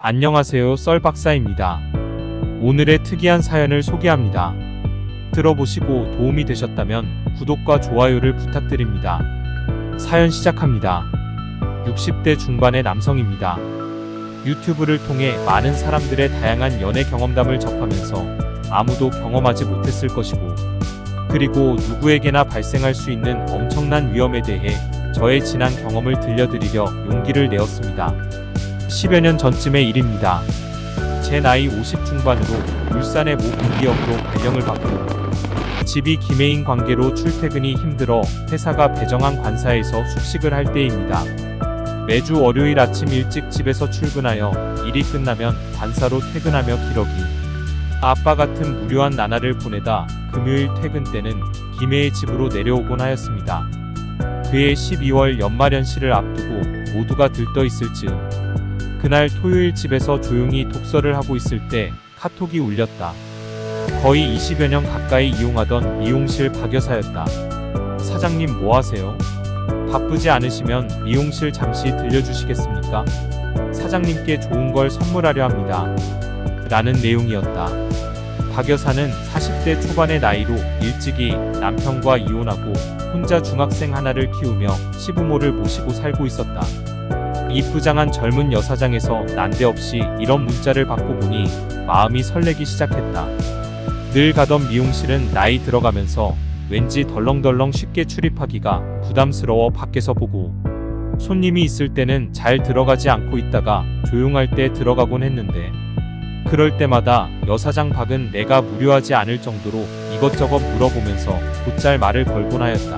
안녕하세요, 썰박사입니다. 오늘의 특이한 사연을 소개합니다. 들어보시고 도움이 되셨다면 구독과 좋아요를 부탁드립니다. 사연 시작합니다. 60대 중반의 남성입니다. 유튜브를 통해 많은 사람들의 다양한 연애 경험담을 접하면서 아무도 경험하지 못했을 것이고, 그리고 누구에게나 발생할 수 있는 엄청난 위험에 대해 저의 지난 경험을 들려드리려 용기를 내었습니다. 10여 년 전쯤의 일입니다. 제 나이 50 중반으로 울산의 모 공기업으로 발령을 받고 집이 기메인 관계로 출퇴근이 힘들어 회사가 배정한 관사에서 숙식을 할 때입니다. 매주 월요일 아침 일찍 집에서 출근하여 일이 끝나면 관사로 퇴근하며 기러기. 아빠 같은 무료한 나날을 보내다 금요일 퇴근 때는 기메의 집으로 내려오곤 하였습니다. 그해 12월 연말연시를 앞두고 모두가 들떠 있을 즈음, 그날 토요일 집에서 조용히 독서를 하고 있을 때 카톡이 울렸다. 거의 20여 년 가까이 이용하던 미용실 박여사였다. 사장님 뭐하세요? 바쁘지 않으시면 미용실 잠시 들려주시겠습니까? 사장님께 좋은 걸 선물하려 합니다. 라는 내용이었다. 박여사는 40대 초반의 나이로 일찍이 남편과 이혼하고 혼자 중학생 하나를 키우며 시부모를 모시고 살고 있었다. 이쁘장한 젊은 여사장에서 난데없이 이런 문자를 받고 보니 마음이 설레기 시작했다. 늘 가던 미용실은 나이 들어가면서 왠지 덜렁덜렁 쉽게 출입하기가 부담스러워 밖에서 보고, 손님이 있을 때는 잘 들어가지 않고 있다가 조용할 때 들어가곤 했는데, 그럴 때마다 여사장 박은 내가 무료하지 않을 정도로 이것저것 물어보면서 곧잘 말을 걸곤 하였다.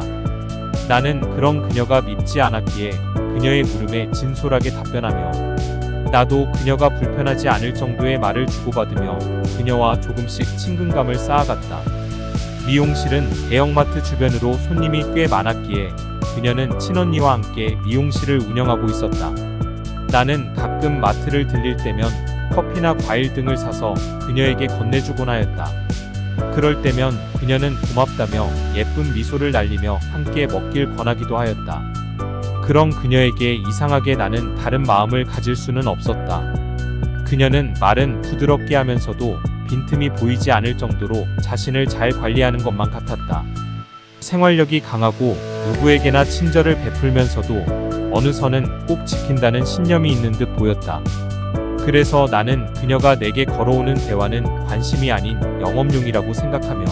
나는 그런 그녀가 밉지 않았기에 그녀의 물음에 진솔하게 답변하며, 나도 그녀가 불편하지 않을 정도의 말을 주고받으며 그녀와 조금씩 친근감을 쌓아갔다. 미용실은 대형마트 주변으로 손님이 꽤 많았기에 그녀는 친언니와 함께 미용실을 운영하고 있었다. 나는 가끔 마트를 들릴 때면 커피나 과일 등을 사서 그녀에게 건네주곤 하였다. 그럴 때면 그녀는 고맙다며 예쁜 미소를 날리며 함께 먹길 권하기도 하였다. 그런 그녀에게 이상하게 나는 다른 마음을 가질 수는 없었다. 그녀는 말은 부드럽게 하면서도 빈틈이 보이지 않을 정도로 자신을 잘 관리하는 것만 같았다. 생활력이 강하고 누구에게나 친절을 베풀면서도 어느 선은 꼭 지킨다는 신념이 있는 듯 보였다. 그래서 나는 그녀가 내게 걸어오는 대화는 관심이 아닌 영업용이라고 생각하며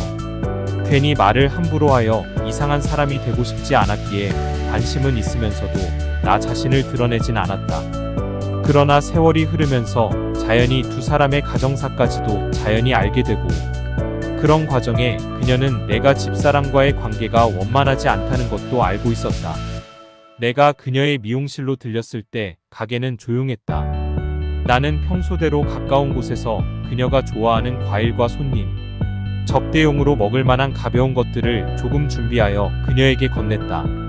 괜히 말을 함부로 하여 이상한 사람이 되고 싶지 않았기에 관심은 있으면서도 나 자신을 드러내진 않았다. 그러나 세월이 흐르면서 자연히 두 사람의 가정사까지도 자연히 알게 되고, 그런 과정에 그녀는 내가 집사람과의 관계가 원만하지 않다는 것도 알고 있었다. 내가 그녀의 미용실로 들렸을 때 가게는 조용했다. 나는 평소대로 가까운 곳에서 그녀가 좋아하는 과일과 손님, 접대용으로 먹을 만한 가벼운 것들을 조금 준비하여 그녀에게 건넸다.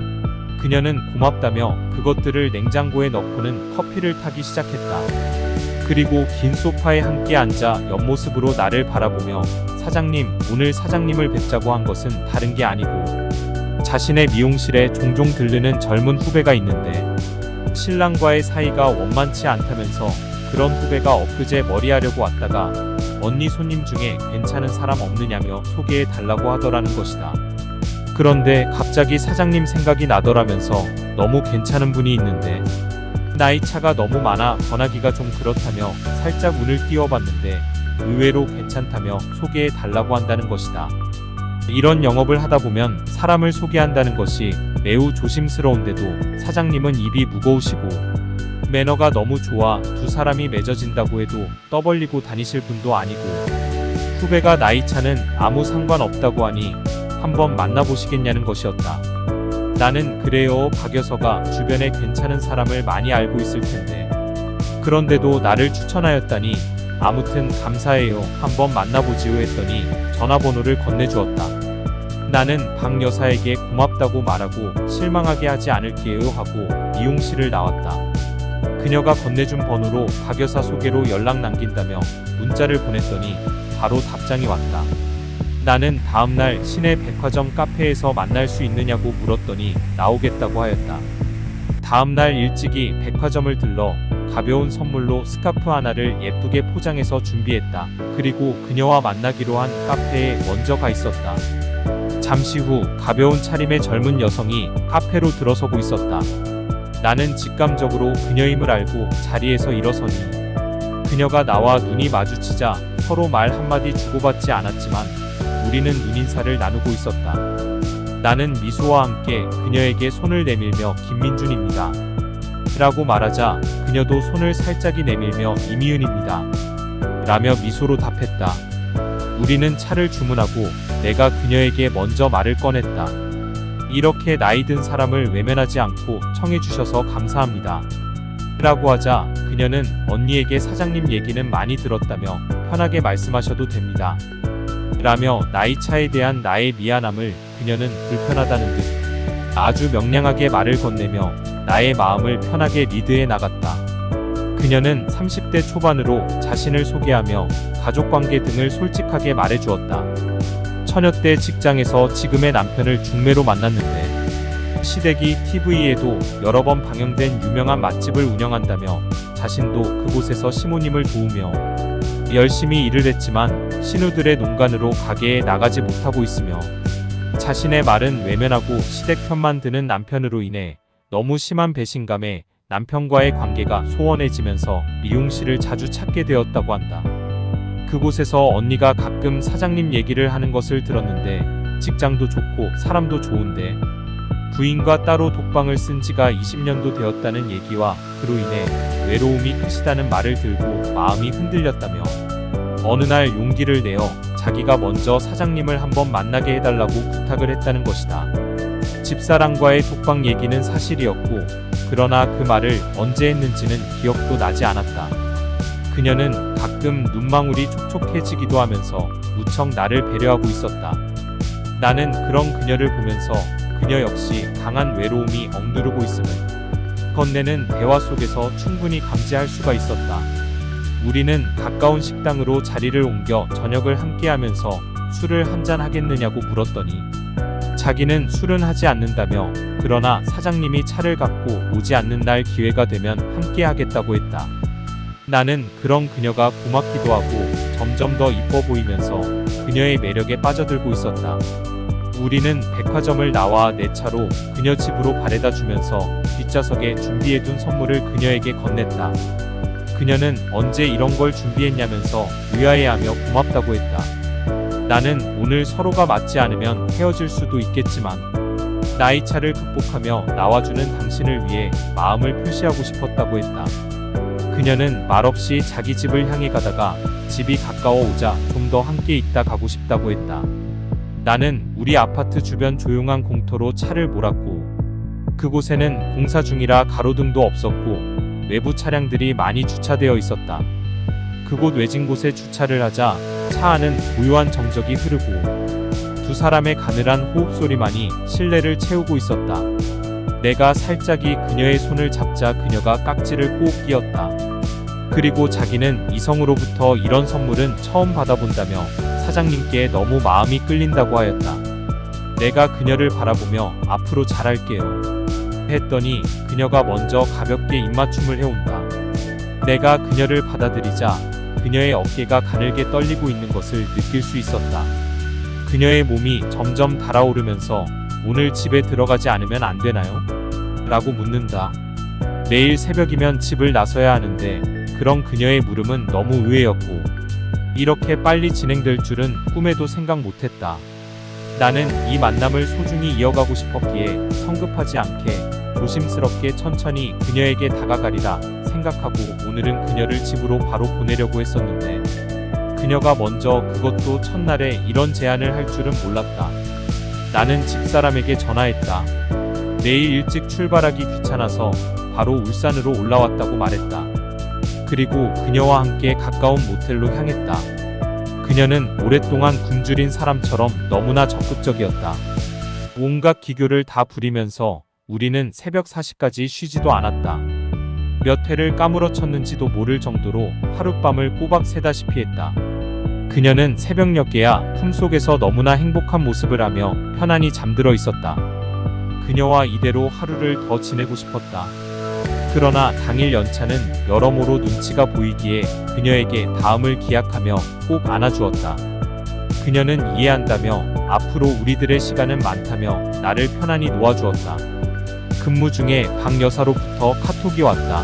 그녀는 고맙다며 그것들을 냉장고에 넣고는 커피를 타기 시작했다. 그리고 긴 소파에 함께 앉아 옆모습으로 나를 바라보며, 사장님, 오늘 사장님을 뵙자고 한 것은 다른 게 아니고, 자신의 미용실에 종종 들르는 젊은 후배가 있는데 신랑과의 사이가 원만치 않다면서 그런 후배가 엊그제 머리하려고 왔다가 언니 손님 중에 괜찮은 사람 없느냐며 소개해 달라고 하더라는 것이다. 그런데 갑자기 사장님 생각이 나더라면서 너무 괜찮은 분이 있는데 나이 차가 너무 많아 전하기가 좀 그렇다며 살짝 운을 띄워봤는데 의외로 괜찮다며 소개해 달라고 한다는 것이다. 이런 영업을 하다 보면 사람을 소개한다는 것이 매우 조심스러운데도 사장님은 입이 무거우시고 매너가 너무 좋아 두 사람이 맺어진다고 해도 떠벌리고 다니실 분도 아니고, 후배가 나이 차는 아무 상관없다고 하니 한번 만나보시겠냐는 것이었다. 나는 그래요, 박여서가 주변에 괜찮은 사람을 많이 알고 있을 텐데. 그런데도 나를 추천하였다니 아무튼 감사해요, 한번 만나보지요 했더니 전화번호를 건네주었다. 나는 박 여사에게 고맙다고 말하고 실망하게 하지 않을게요 하고 미용실을 나왔다. 그녀가 건네준 번호로 박 여사 소개로 연락 남긴다며 문자를 보냈더니 바로 답장이 왔다. 나는 다음날 시내 백화점 카페에서 만날 수 있느냐고 물었더니 나오겠다고 하였다. 다음날 일찍이 백화점을 들러 가벼운 선물로 스카프 하나를 예쁘게 포장해서 준비했다. 그리고 그녀와 만나기로 한 카페에 먼저 가 있었다. 잠시 후 가벼운 차림의 젊은 여성이 카페로 들어서고 있었다. 나는 직감적으로 그녀임을 알고 자리에서 일어서니 그녀가 나와 눈이 마주치자 서로 말 한마디 주고받지 않았지만 우리는 눈인사를 나누고 있었다. 나는 미소와 함께 그녀에게 손을 내밀며 김민준입니다. 라고 말하자 그녀도 손을 살짝이 내밀며 이미윤입니다. 라며 미소로 답했다. 우리는 차를 주문하고 내가 그녀에게 먼저 말을 꺼냈다. 이렇게 나이 든 사람을 외면하지 않고 청해주셔서 감사합니다. 라고 하자 그녀는 언니에게 사장님 얘기는 많이 들었다며 편하게 말씀하셔도 됩니다. 라며 나이 차에 대한 나의 미안함을 그녀는 불편하다는 듯 아주 명량하게 말을 건네며 나의 마음을 편하게 리드해 나갔다. 그녀는 30대 초반으로 자신을 소개하며 가족관계 등을 솔직하게 말해주었다. 처녀 때 직장에서 지금의 남편을 중매로 만났는데 시댁이 TV에도 여러 번 방영된 유명한 맛집을 운영한다며 자신도 그곳에서 시모님을 도우며 열심히 일을 했지만 신우들의 농간으로 가게에 나가지 못하고 있으며 자신의 말은 외면하고 시댁 편만 드는 남편으로 인해 너무 심한 배신감에 남편과의 관계가 소원해지면서 미용실을 자주 찾게 되었다고 한다. 그곳에서 언니가 가끔 사장님 얘기를 하는 것을 들었는데 직장도 좋고 사람도 좋은데 부인과 따로 독방을 쓴 지가 20년도 되었다는 얘기와 그로 인해 외로움이 크시다는 말을 들고 마음이 흔들렸다며 어느 날 용기를 내어 자기가 먼저 사장님을 한번 만나게 해달라고 부탁을 했다는 것이다. 집사람과의 독방 얘기는 사실이었고 그러나 그 말을 언제 했는지는 기억도 나지 않았다. 그녀는 가끔 눈망울이 촉촉해지기도 하면서 무척 나를 배려하고 있었다. 나는 그런 그녀를 보면서 그녀 역시 강한 외로움이 억누르고 있음을 건네는 대화 속에서 충분히 감지할 수가 있었다. 우리는 가까운 식당으로 자리를 옮겨 저녁을 함께하면서 술을 한잔 하겠느냐고 물었더니 자기는 술은 하지 않는다며 그러나 사장님이 차를 갖고 오지 않는 날 기회가 되면 함께 하겠다고 했다. 나는 그런 그녀가 고맙기도 하고 점점 더 이뻐 보이면서 그녀의 매력에 빠져들고 있었다. 우리는 백화점을 나와 내 차로 그녀 집으로 바래다 주면서 뒷좌석에 준비해둔 선물을 그녀에게 건넸다. 그녀는 언제 이런 걸 준비했냐면서 의아해하며 고맙다고 했다. 나는 오늘 서로가 맞지 않으면 헤어질 수도 있겠지만 나이 차를 극복하며 나와주는 당신을 위해 마음을 표시하고 싶었다고 했다. 그녀는 말없이 자기 집을 향해 가다가 집이 가까워 오자 좀 더 함께 있다 가고 싶다고 했다. 나는 우리 아파트 주변 조용한 공터로 차를 몰았고 그곳에는 공사 중이라 가로등도 없었고 외부 차량들이 많이 주차되어 있었다. 그곳 외진 곳에 주차를 하자 차 안은 고요한 정적이 흐르고 두 사람의 가늘한 호흡 소리만이 실내를 채우고 있었다. 내가 살짝이 그녀의 손을 잡자 그녀가 깍지를 꼭 끼었다. 그리고 자기는 이성으로부터 이런 선물은 처음 받아본다며 사장님께 너무 마음이 끌린다고 하였다. 내가 그녀를 바라보며 앞으로 잘할게요. 했더니 그녀가 먼저 가볍게 입맞춤을 해온다. 내가 그녀를 받아들이자 그녀의 어깨가 가늘게 떨리고 있는 것을 느낄 수 있었다. 그녀의 몸이 점점 달아오르면서 오늘 집에 들어가지 않으면 안 되나요? 라고 묻는다. 내일 새벽이면 집을 나서야 하는데 그런 그녀의 물음은 너무 의외였고 이렇게 빨리 진행될 줄은 꿈에도 생각 못했다. 나는 이 만남을 소중히 이어가고 싶었기에 성급하지 않게 조심스럽게 천천히 그녀에게 다가가리라 생각하고 오늘은 그녀를 집으로 바로 보내려고 했었는데 그녀가 먼저 그것도 첫날에 이런 제안을 할 줄은 몰랐다. 나는 집사람에게 전화했다. 내일 일찍 출발하기 귀찮아서 바로 울산으로 올라왔다고 말했다. 그리고 그녀와 함께 가까운 모텔로 향했다. 그녀는 오랫동안 굶주린 사람처럼 너무나 적극적이었다. 온갖 기교를 다 부리면서 우리는 새벽 4시까지 쉬지도 않았다. 몇 회를 까무러쳤는지도 모를 정도로 하룻밤을 꼬박 새다시피 했다. 그녀는 새벽녘에야 품속에서 너무나 행복한 모습을 하며 편안히 잠들어 있었다. 그녀와 이대로 하루를 더 지내고 싶었다. 그러나 당일 연차는 여러모로 눈치가 보이기에 그녀에게 다음을 기약하며 꼭 안아주었다. 그녀는 이해한다며 앞으로 우리들의 시간은 많다며 나를 편안히 놓아주었다. 근무 중에 박 여사로부터 카톡이 왔다.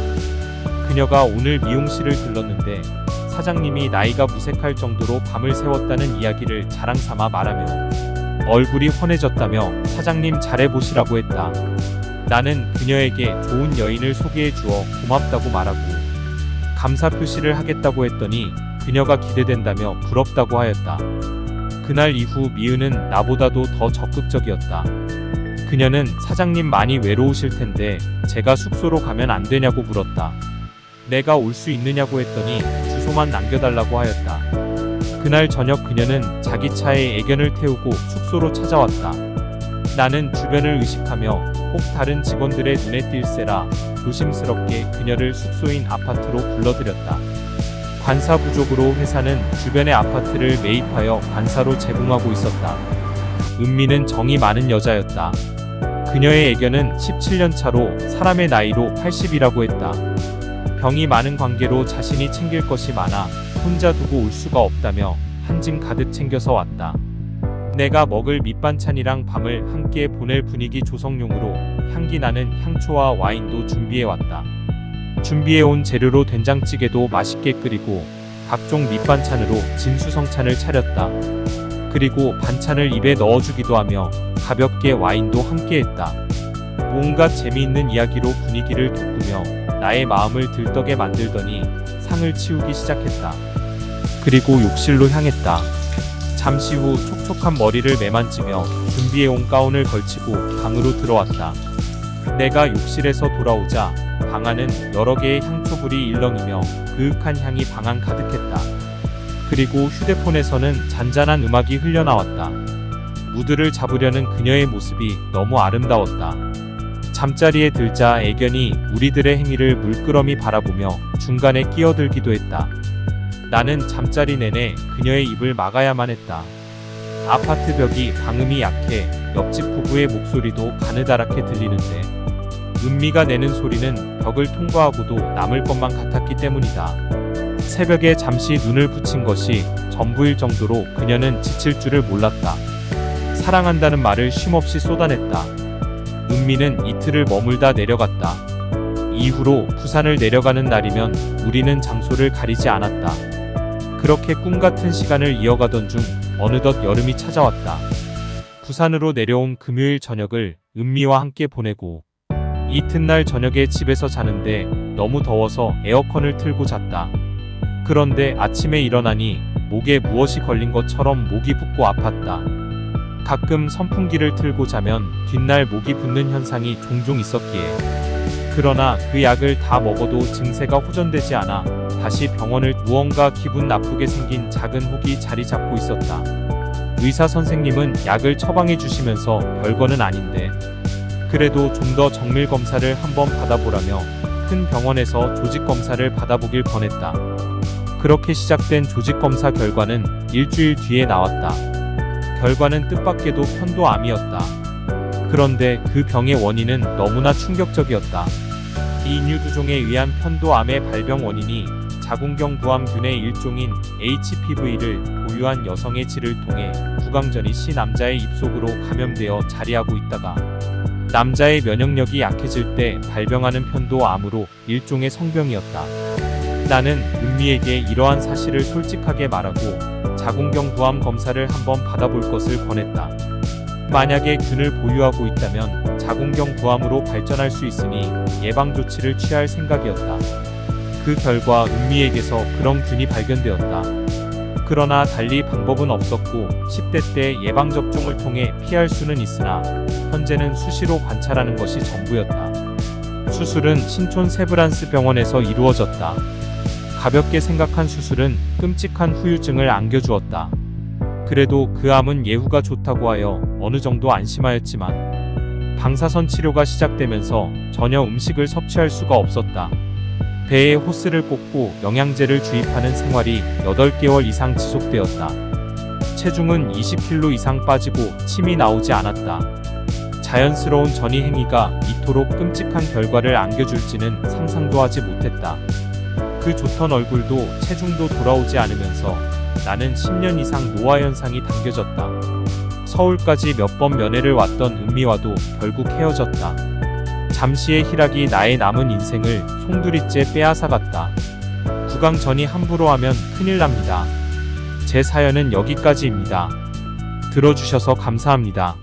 그녀가 오늘 미용실을 들렀는데 사장님이 나이가 무색할 정도로 밤을 새웠다는 이야기를 자랑삼아 말하며 얼굴이 환해졌다며 사장님 잘해보시라고 했다. 나는 그녀에게 좋은 여인을 소개해 주어 고맙다고 말하고 감사 표시를 하겠다고 했더니 그녀가 기대된다며 부럽다고 하였다. 그날 이후 미은은 나보다도 더 적극적이었다. 그녀는 사장님 많이 외로우실 텐데 제가 숙소로 가면 안 되냐고 물었다. 내가 올 수 있느냐고 했더니 주소만 남겨달라고 하였다. 그날 저녁 그녀는 자기 차에 애견을 태우고 숙소로 찾아왔다. 나는 주변을 의식하며 꼭 다른 직원들의 눈에 띌세라 조심스럽게 그녀를 숙소인 아파트로 불러들였다. 관사 부족으로 회사는 주변의 아파트를 매입하여 관사로 제공하고 있었다. 은미는 정이 많은 여자였다. 그녀의 애견은 17년 차로 사람의 나이로 80이라고 했다. 병이 많은 관계로 자신이 챙길 것이 많아 혼자 두고 올 수가 없다며 한 짐 가득 챙겨서 왔다. 내가 먹을 밑반찬이랑 밤을 함께 보낼 분위기 조성용으로 향기 나는 향초와 와인도 준비해왔다. 준비해온 재료로 된장찌개도 맛있게 끓이고 각종 밑반찬으로 진수성찬을 차렸다. 그리고 반찬을 입에 넣어주기도 하며 가볍게 와인도 함께했다. 온갖 재미있는 이야기로 분위기를 돋구며 나의 마음을 들떠게 만들더니 상을 치우기 시작했다. 그리고 욕실로 향했다. 잠시 후 촉촉한 머리를 매만지며 준비해온 가운을 걸치고 방으로 들어왔다. 내가 욕실에서 돌아오자 방 안은 여러 개의 향초불이 일렁이며 그윽한 향이 방 안 가득했다. 그리고 휴대폰에서는 잔잔한 음악이 흘려나왔다. 무드를 잡으려는 그녀의 모습이 너무 아름다웠다. 잠자리에 들자 애견이 우리들의 행위를 물끄러미 바라보며 중간에 끼어들기도 했다. 나는 잠자리 내내 그녀의 입을 막아야만 했다. 아파트 벽이 방음이 약해 옆집 부부의 목소리도 가느다랗게 들리는데 은미가 내는 소리는 벽을 통과하고도 남을 것만 같았기 때문이다. 새벽에 잠시 눈을 붙인 것이 전부일 정도로 그녀는 지칠 줄을 몰랐다. 사랑한다는 말을 쉼없이 쏟아냈다. 은미는 이틀을 머물다 내려갔다. 이후로 부산을 내려가는 날이면 우리는 장소를 가리지 않았다. 그렇게 꿈같은 시간을 이어가던 중 어느덧 여름이 찾아왔다. 부산으로 내려온 금요일 저녁을 은미와 함께 보내고 이튿날 저녁에 집에서 자는데 너무 더워서 에어컨을 틀고 잤다. 그런데 아침에 일어나니 목에 무엇이 걸린 것처럼 목이 붓고 아팠다. 가끔 선풍기를 틀고 자면 뒷날 목이 붓는 현상이 종종 있었기에 그러나 그 약을 다 먹어도 증세가 호전되지 않아 다시 병원을 무언가 기분 나쁘게 생긴 작은 혹이 자리 잡고 있었다. 의사 선생님은 약을 처방해 주시면서 별거는 아닌데 그래도 좀 더 정밀 검사를 한번 받아보라며 큰 병원에서 조직 검사를 받아보길 권했다. 그렇게 시작된 조직 검사 결과는 일주일 뒤에 나왔다. 결과는 뜻밖에도 편도암이었다. 그런데 그 병의 원인은 너무나 충격적이었다. 이뉴두종에 의한 편도암의 발병 원인이 자궁경부암균의 일종인 HPV를 보유한 여성의 질을 통해 구강전이 시 남자의 입속으로 감염되어 자리하고 있다가 남자의 면역력이 약해질 때 발병하는 편도암으로 일종의 성병이었다. 나는 은미에게 이러한 사실을 솔직하게 말하고 자궁경부암 검사를 한번 받아볼 것을 권했다. 만약에 균을 보유하고 있다면 자궁경부암으로 발전할 수 있으니 예방 조치를 취할 생각이었다. 그 결과 은미에게서 그런 균이 발견되었다. 그러나 달리 방법은 없었고 10대 때 예방접종을 통해 피할 수는 있으나 현재는 수시로 관찰하는 것이 전부였다. 수술은 신촌 세브란스 병원에서 이루어졌다. 가볍게 생각한 수술은 끔찍한 후유증을 안겨주었다. 그래도 그 암은 예후가 좋다고 하여 어느 정도 안심하였지만 방사선 치료가 시작되면서 전혀 음식을 섭취할 수가 없었다. 배에 호스를 꽂고 영양제를 주입하는 생활이 8개월 이상 지속되었다. 체중은 20kg 이상 빠지고 침이 나오지 않았다. 자연스러운 전이 행위가 이토록 끔찍한 결과를 안겨줄지는 상상도 하지 못했다. 그 좋던 얼굴도 체중도 돌아오지 않으면서 나는 10년 이상 노화 현상이 당겨졌다. 서울까지 몇 번 면회를 왔던 은미와도 결국 헤어졌다. 잠시의 희락이 나의 남은 인생을 송두리째 빼앗아갔다. 구강전이 함부로 하면 큰일 납니다. 제 사연은 여기까지입니다. 들어주셔서 감사합니다.